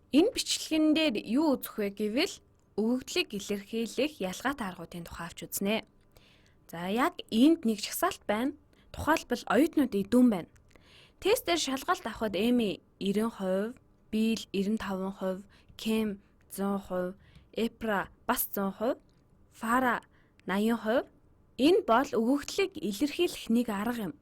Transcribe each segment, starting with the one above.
Энэ бичлэгэн дээр юу үзэх вэ гэвэл өгөгдлийг илэрхийлэх ялгаатай аргуудын тухай авч үзнэ. За яг энд нэг жагсаалт байна. Тухайлбал оюутнуудын дүн байна. Тестээр шалгалт авахад Эми 90%, Билл 95%, Кэм 100%, Эпра бас 100%, Фара 80%. Энэ бол өгөгдлийг илэрхийлэх нэг арга юм.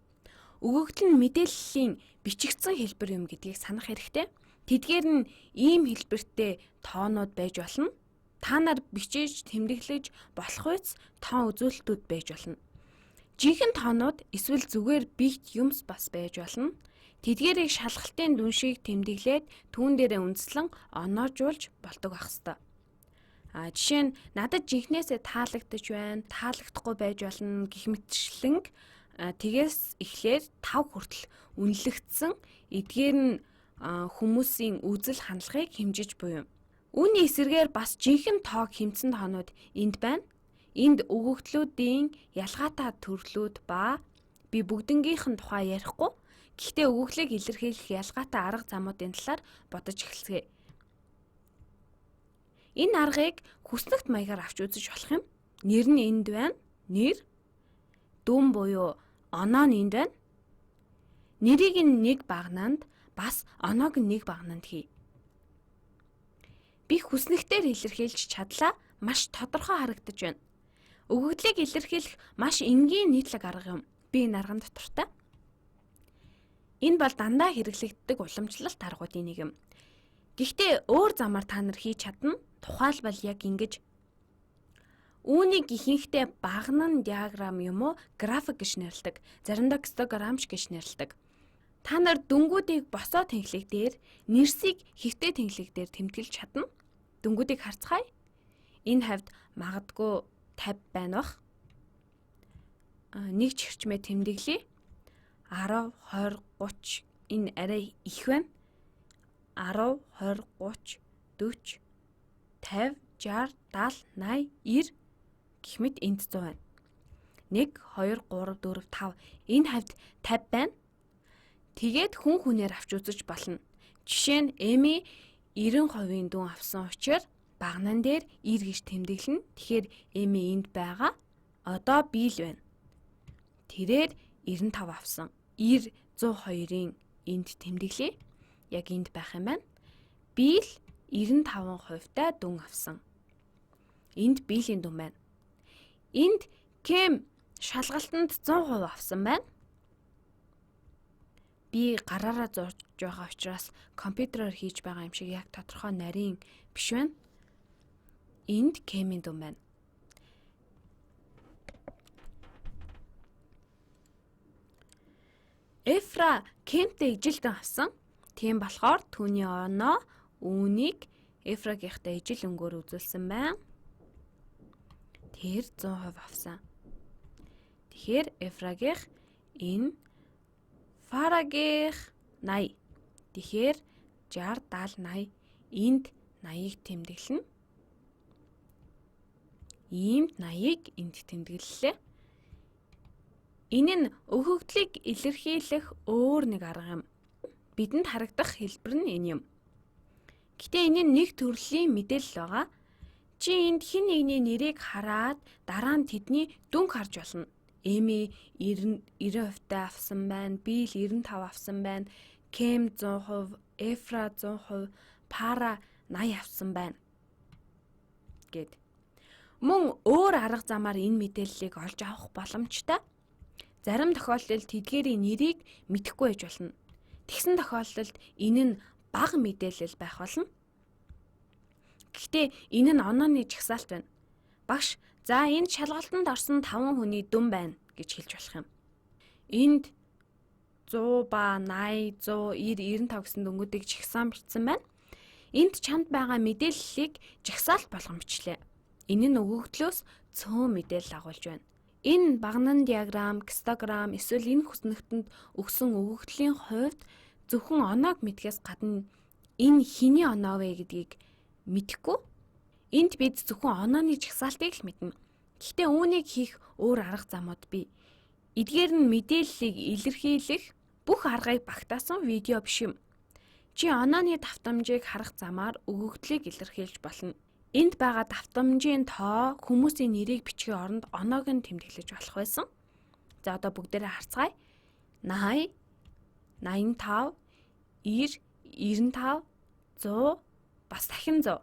Өгөгдөл нь мэдээллийн бичигдсэн хэлбэр юм гэдгийг санах хэрэгтэй. Тэдгээр нь ийм хэлбэртэй тоонууд байж болно. Та нар бичиж тэмдэглэж болох үс тоон үзүүлэлтүүд байж болно. Жинхэнэ тоонууд эсвэл зүгээр бит юмс бас байж болно. Тэдгээрийг шалгалтын дүн шиг тэмдэглээд түүн дээрээ үндэслэн оноожуулж болдог байх ёстой. Жишээ нь надад жинхнээсээ таалагдаж байна, таалагдахгүй байж болно гэх мэтчлэн тэгээс эхлээд 5 хүртэл үнэлэгдсэн эдгээр нь хүмүүсийн үзэл хандлагыг хэмжиж буй юм. Үүний эсрэгээр бас жинхэнэ тоог хэмцэн тоонууд энд байна. Энд өгөгдлүүдийн ялгаатай төрлүүд ба би бүгднгийнх нь тухай ярихгүй. Гэхдээ өгөгдлийг илэрхийлэх ялгаатай арга замуудын талаар бодож эхэлцгээе. Энэ аргыг хүснэгт маягаар авч үзэж болох юм. Нэр нь энд байна. Нэр. Дүн буюу оноо нь энд байна. Нэрийг нь нэг багнанд бас оноог нь нэг багнанд хий. Би хүснэгтээр илэрхийлж чадлаа маш тодорхой харагдаж байна. Өгөгдлийг илэрхийлэх маш энгийн нийтлэг арга юм. Би энэ арган доктортой. Энэ бол дандаа хэрэглэгддэг уламжлалт аргуудын нэг юм. Гэхдээ өөр замаар та нар хийж чадна. Тухайлбал яг ингэж. Үүнийг ихэнхдээ багнан диаграм юм уу график гэж нэрлэдэг. Заримдаа гистограмч гэж нэрлэдэг. Та нар дүнгуудыг босоо тэнхлэг дээр, нэрсийг хэвтэй тэнхлэг дээр тэмдэглэж чадна. Дүнгуудыг харцгаая. Энэ хавьд магадгүй 50 байна бах. Нэг чирчмээ тэмдэглэе. 10, 20, 30 энэ арай их байна. 10, 20, 30, 40, 50, 60, 70, 80, 90 гэх мэт энд 100 байна. 1, 2, 3, 4, 5 энэ хавьд 50 байна. Тэгээд хүн хүнээр авч үзэж болно. Жишээ нь Эми 90% дүн авсан учраас багнан дээр 90 гэж тэмдэглэнэ. Тэгэхээр Эми энд байгаа. Одоо Билл байна. Тэрээр 95 авсан. 90 102-ын энд тэмдэглэе. Яг энд байх юм байна. Билл 95%-тай дүн авсан. Энд Биллийн дүн байна. Энд Кэм шалгалтанд 100% авсан байна. Би гараараа зурж байгаа учраас компьютероор хийж байгаа юм шиг яг тодорхой нарийн биш байна. Энд Кэмийн дүн байна. Эфра Кэмтэй ижил дүн авсан. Тийм болохоор түүний оноо үүнийг Эфрагийнхтай ижил өнгөөр үзүүлсэн байна. Тэр 100% авсан. Тэгэхээр Эфрагийнх энэ Фарагийнх 80. Тэгэхээр 60, 70, 80 энд 80-ыг тэмдэглэнэ. Иймд 80-ыг энд тэмдэглэлээ. Энэ нь өгөгдлийг илэрхийлэх өөр нэг арга юм. Бидэнд харагдах хэлбэр нь энэ юм. Гэтэ энэ нь нэг төрлийн мэдээлэл байгаа. Чи энд хэн нэгний нэрийг хараад дараа нь тэдний дүнг харж болно. Эми 90%-тай авсан байна, Билл 95 авсан байна, Кэм 100%, Эфра 100%, Пара 80 авсан байна гэд. Мөн өөр арга замаар энэ мэдээллийг олж авах боломжтой. Зарим тохиолдолд тэдгээрийн нэрийг мэдэхгүй байж болно. Тэгсэн тохиолдолд энэ нь бага мэдээлэл байх болно. Гэхдээ энэ нь онооны жагсаалт байна. Багш, за энэ шалгалтанд орсон 5 хүний дүн байна гэж хэлж болох юм. Энд 100 ба 80, 100, 90, 95 гэсэн дүнгуудыг жагсаан бичсэн байна. Энд чамд байгаа мэдээллийг жагсаалт болгон бичлээ. Энэ нь өгөгдлөөс цөөн мэдээлэл агуулж байна. Энэ багнан диаграм, гистограм эсвэл энэ хүснэгтэнд өгсөн өгөгдлийн хувьд зөвхөн оноог мэдхээс гадна энэ хэний оноо вэ гэдгийг мэдэхгүй. Энд бид зөвхөн онооны жагсаалтыг л мэднэ. Гэхдээ үүнийг хийх өөр арга замууд бий. Эдгээр нь мэдээллийг илэрхийлэх бүх аргыг багтаасан видео биш юм. Чи онооны давтамжийг харах замаар өгөгдлийг илэрхийлж болно. Энд байгаа давтамжийн тоо хүмүүсийн нэрийг бичгийн оронд оноог нь тэмдэглэж болох байсан. За одоо бүгдээрээ харцгаая. 80, 85, 90, 95, 100, бас дахин 100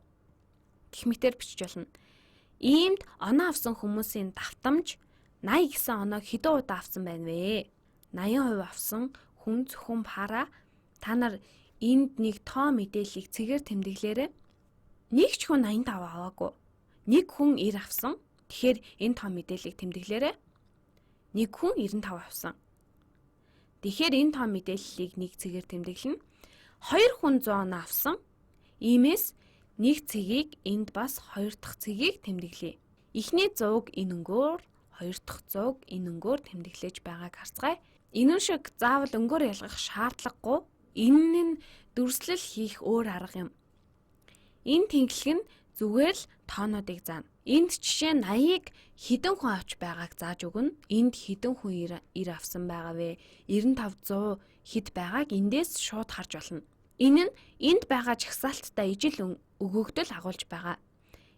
гэх мэтээр бичиж болно. Иймд оноо авсан хүмүүсийн давтамж 80 гэсэн оноог хэдэн удаа авсан байна вэ? 80% авсан хүн зөвхөн параа. Та нар энд нэг тоо мэдээллийг цэгээр тэмдэглээрэй. Нэг ч хүн 85 аваагүй. Нэг хүн 90 авсан. Тэгэхээр энэ тоо мэдээллийг тэмдэглээрэй. Нэг хүн 95 авсан. Тэгэхээр энэ тоо мэдээллийг нэг цэгээр тэмдэглэнэ. 2 хүн 100 оноо авсан. Иймээс нэг цэгийг энд бас 2 дахь цэгийг тэмдэглэе. Эхний 100-г энэ өнгөөр, 2 дахь 100-г энэ өнгөөр тэмдэглэж байгааг харцгаая. Энэ шиг заавал өнгөөр ялгах шаардлагагүй. Энэ нь дүрслэл хийх өөр арга юм. Энэ тэнглэг нь зүгээр л тоонуудыг заана. Энд жишээ нь 80-ыг хэдэн хүн авч байгааг зааж өгнө. Энд хэдэн хүн 90 авсан байгаа вэ? 95 100 хэд байгааг эндээс шууд харж болно. Энэ нь энд байгаа жагсаалттай ижил өгөгдөл агуулж байгаа.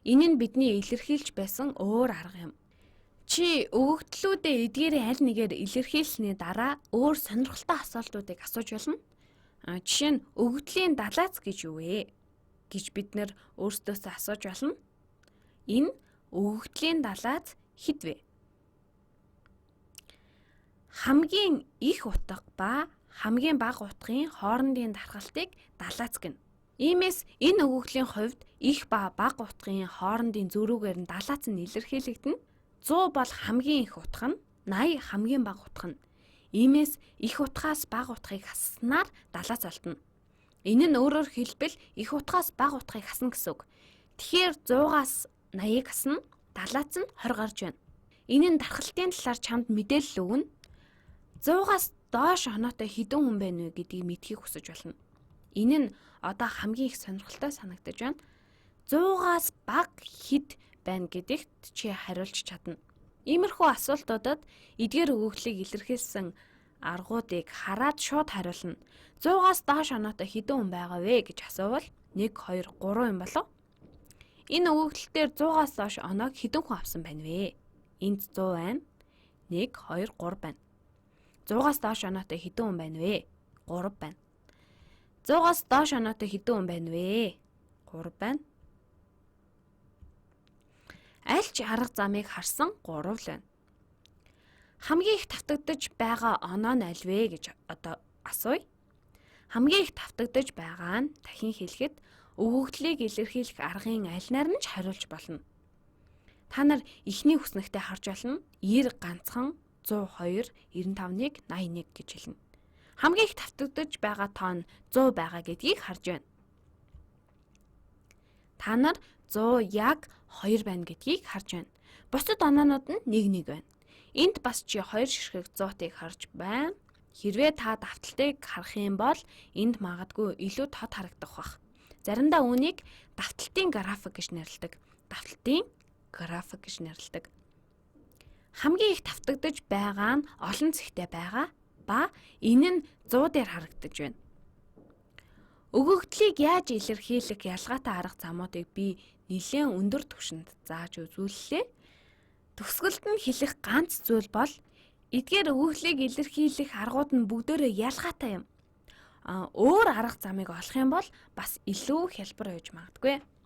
Энэ нь бидний илэрхийлж байсан өөр арга юм. Чи өгөгдлүүдээ эдгээрийн аль нэгээр илэрхийлсэний дараа өөр сонирхолтой асуултуудыг асууж болно. Жишээ нь өгөгдлийн далайц гэж юу вэ гэж бид нэр өөрсдөөсөө асууж болно. Энэ өгөгдлийн далайц хэд вэ? Хамгийн их утга ба хамгийн бага утгын хоорондын дархалтыг далайц гэнэ. Иймээс энэ өгөгдлийн хувьд их ба бага утгын хоорондын зөрүүгээр нь далайц нь илэрхийлэгдэнэ. 100 бол хамгийн их утга нь, 80 хамгийн бага утга нь. Иймээс их утгаас бага утгыг хаснаар далайц олдно. Энэ нь өөрөөр хэлбэл их утгаас бага утгыг хасна гэсэн үг. Тэгэхээр 100-аас 80-ыг хасна, далайц нь 20 гарч байна. Энэ нь дархалтын талаар чамд мэдээлэл өгнө. 100-аас доош оноотой хэдэн хүн байна вэ гэдгийг мэдхийг хүсэж болно. Энэ нь одоо хамгийн их сонирхолтой санагдаж байна. 100-аас бага хэд байна гэдэгт чи хариулж чадна. Иймэрхүү асуултуудад эдгээр өгөгдлийг илэрхийлсэн аргуудыг хараад шууд хариулна. 100-аас доош оноотой хэдэн хүн байгаа вэ гэж асуувал 1, 2, 3 юм болов. Энэ өгөгдөл дээр 100-аас доош оноог хэдэн хүн авсан байна вэ? Энд 100 байна. 1, 2, 3 байна. 100-аас доош оноотой хэдэн хүн байна вэ? 3 байна. 100-аас доош оноотой хэдэн хүн байна вэ? 3 байна. Аль ч арга замыг харсан 3 л байна. Хамгийн их давтагдаж байгаа оноо нь аль вэ гэж одоо асууя. Хамгийн их давтагдаж байгаа нь дахин хэлэхэд өгөгдлийг илэрхийлэх аргын аль нар нь ч хариулж болно. Та нар эхний хүснэгтээ харж болно. 90 ганцхан, 102, 95-ыг 81 гэж хэлнэ. Хамгийн их давтагдаж байгаа тоо нь 100 байгаа гэдгийг харж байна. Та нар 100 яг 2 байна гэдгийг харж байна. Бусад оноонууд нь 1 байна. Энд бас чи 2 ширхэг 100-ыг харж байна. Хэрвээ та давталтыг харах юм бол энд магадгүй илүү тод харагдах бах. Заримдаа үүнийг давталтын график гэж нэрлэдэг. Давталтын график гэж нэрлэдэг. Хамгийн их давтагдаж байгаа нь олон цэгтэй байгаа ба энэ нь 100 дээр харагдаж байна. Өгөгдлийг яаж илэрхийлэх ялгаатай арга замуудыг би нэлээд өндөр түвшинд зааж үзүүллээ. Төгсгөлд нь хэлэх ганц зүйл бол эдгээр өгөгдлийг илэрхийлэх аргууд нь бүгдээрээ ялгаатай юм. Өөр арга замыг олох юм бол бас илүү хялбар байж магадгүй.